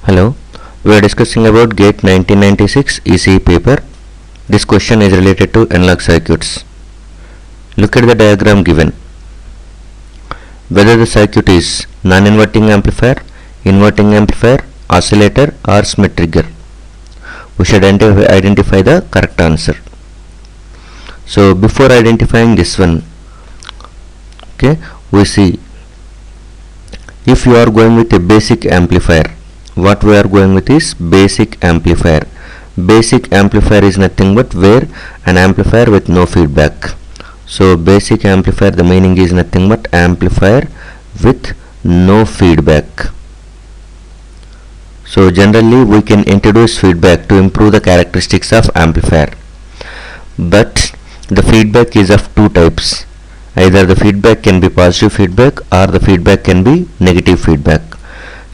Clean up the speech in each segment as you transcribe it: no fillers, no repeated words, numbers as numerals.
Hello, we are discussing about GATE 1996 ECE paper. This question is related to analog circuits. Look at the diagram given. Whether the circuit is non-inverting amplifier, inverting amplifier, oscillator or Schmitt trigger. We should identify the correct answer. So before identifying this one, we see if you are going with a basic amplifier. What we are going with is basic amplifier. Basic amplifier is nothing but where an amplifier with no feedback. So basic amplifier, the meaning is nothing but amplifier with no feedback. So generally we can introduce feedback to improve the characteristics of amplifier, but the feedback is of two types. Either the feedback can be positive feedback or the feedback can be negative feedback.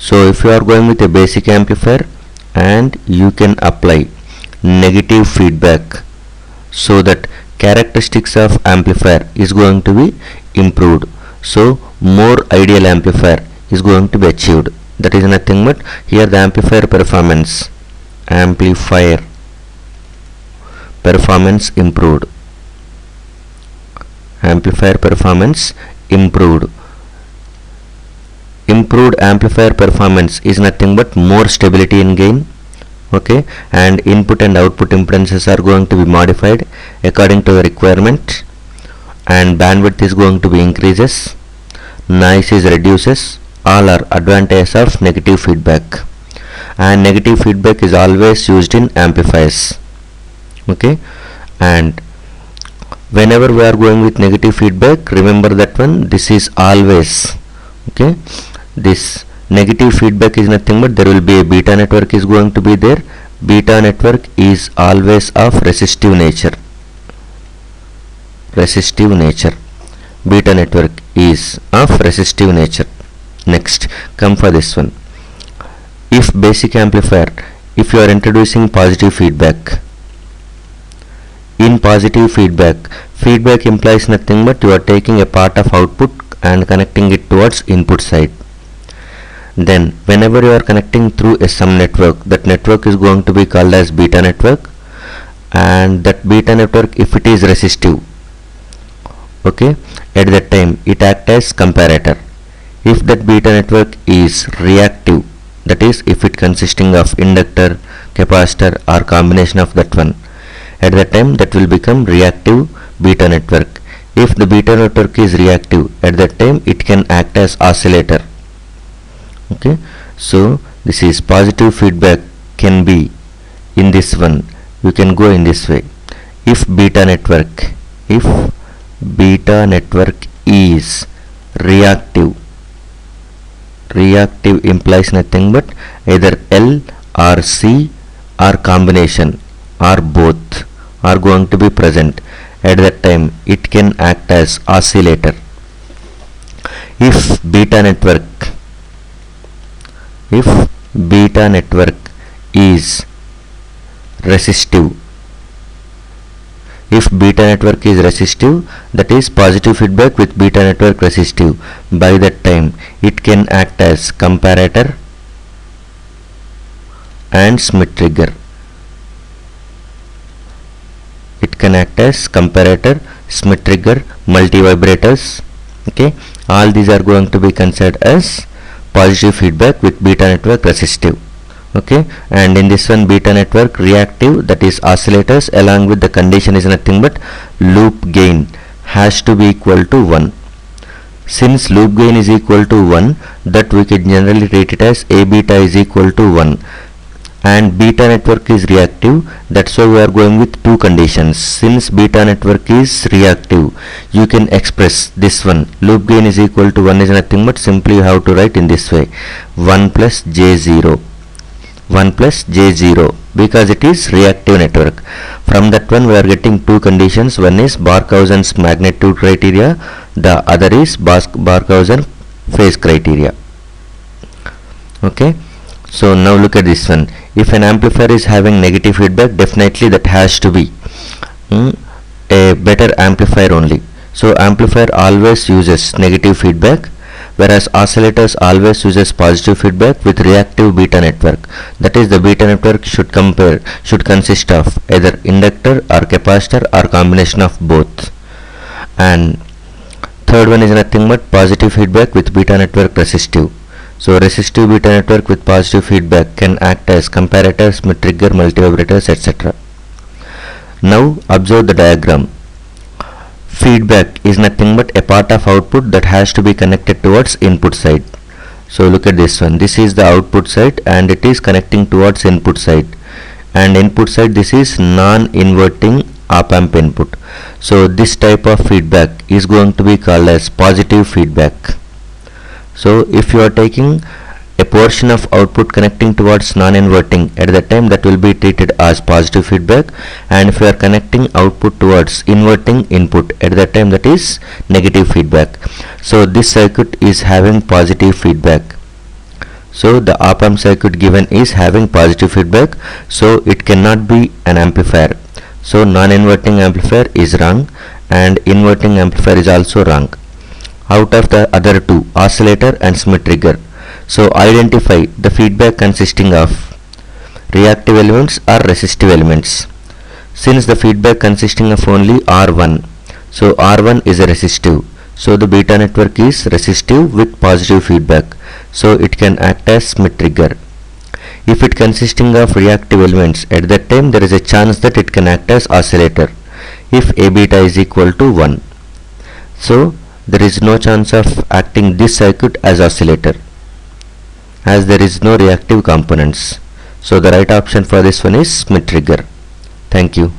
So if you are going with a basic amplifier and you can apply negative feedback, so that characteristics of amplifier is going to be improved. So more ideal amplifier is going to be achieved. That is nothing but here the amplifier performance improved. Amplifier performance improved. Improved amplifier performance is nothing but more stability in gain, and input and output impedances are going to be modified according to the requirement, and bandwidth is going to be increases, noise is reduces. All are advantages of negative feedback, and negative feedback is always used in amplifiers. And whenever we are going with negative feedback, remember that one, this is always this negative feedback is nothing but there will be a beta network is going to be there. Beta network is always of resistive nature. Beta network is of resistive nature. Next, come for this one. If basic amplifier, if you are introducing positive feedback, in positive feedback implies nothing but you are taking a part of output and connecting it towards input side. Then whenever you are connecting through a some network, that network is going to be called as beta network, and that beta network, if it is resistive, at that time it acts as comparator. If that beta network is reactive, that is if it consisting of inductor, capacitor or combination of that one, at that time that will become reactive beta network. If the beta network is reactive, at that time it can act as oscillator. So this is positive feedback can be in this one. You can go in this way. If beta network is reactive implies nothing but either L or C or combination or both are going to be present. At that time it can act as oscillator. If beta network is resistive, that is positive feedback with beta network resistive, by that time it can act as comparator and Schmitt trigger. Multivibrators. All these are going to be considered as positive feedback with beta network resistive. And in this one, beta network reactive, that is oscillators, along with the condition is nothing but loop gain has to be equal to 1. Since loop gain is equal to 1, that we can generally treat it as A beta is equal to 1. And beta network is reactive, that's why we are going with two conditions. Since beta network is reactive, you can express this one, loop gain is equal to 1 is nothing but simply you have to write in this way, 1 plus j0, because it is reactive network. From that one we are getting two conditions. One is Barkhausen's magnitude criteria, the other is Barkhausen phase criteria. So now look at this one. If an amplifier is having negative feedback, definitely that has to be a better amplifier only. So amplifier always uses negative feedback. whereas oscillators always uses positive feedback with reactive beta network. That is, the beta network should consist of either inductor or capacitor or combination of both. And third one is nothing but positive feedback with beta network resistive. So resistive beta network with positive feedback can act as comparator, Schmitt trigger, multivibrators, etc. Now observe the diagram. Feedback is nothing but a part of output that has to be connected towards input side. So look at this one. This is the output side and it is connecting towards input side. And input side, this is non-inverting op-amp input. So this type of feedback is going to be called as positive feedback. So if you are taking a portion of output connecting towards non-inverting, at that time that will be treated as positive feedback, and if you are connecting output towards inverting input, at that time that is negative feedback. So this circuit is having positive feedback. So the op-amp circuit given is having positive feedback, so it cannot be an amplifier. So non-inverting amplifier is wrong and inverting amplifier is also wrong. Out of the other two, oscillator and Schmitt trigger. So identify the feedback consisting of reactive elements or resistive elements. Since the feedback consisting of only R1, so R1 is a resistive. So the beta network is resistive with positive feedback. So it can act as Schmitt trigger. If it consisting of reactive elements, at that time there is a chance that it can act as oscillator if A beta is equal to 1. So there is no chance of acting this circuit as oscillator, as there is no reactive components. So the right option for this one is Schmitt trigger. Thank you.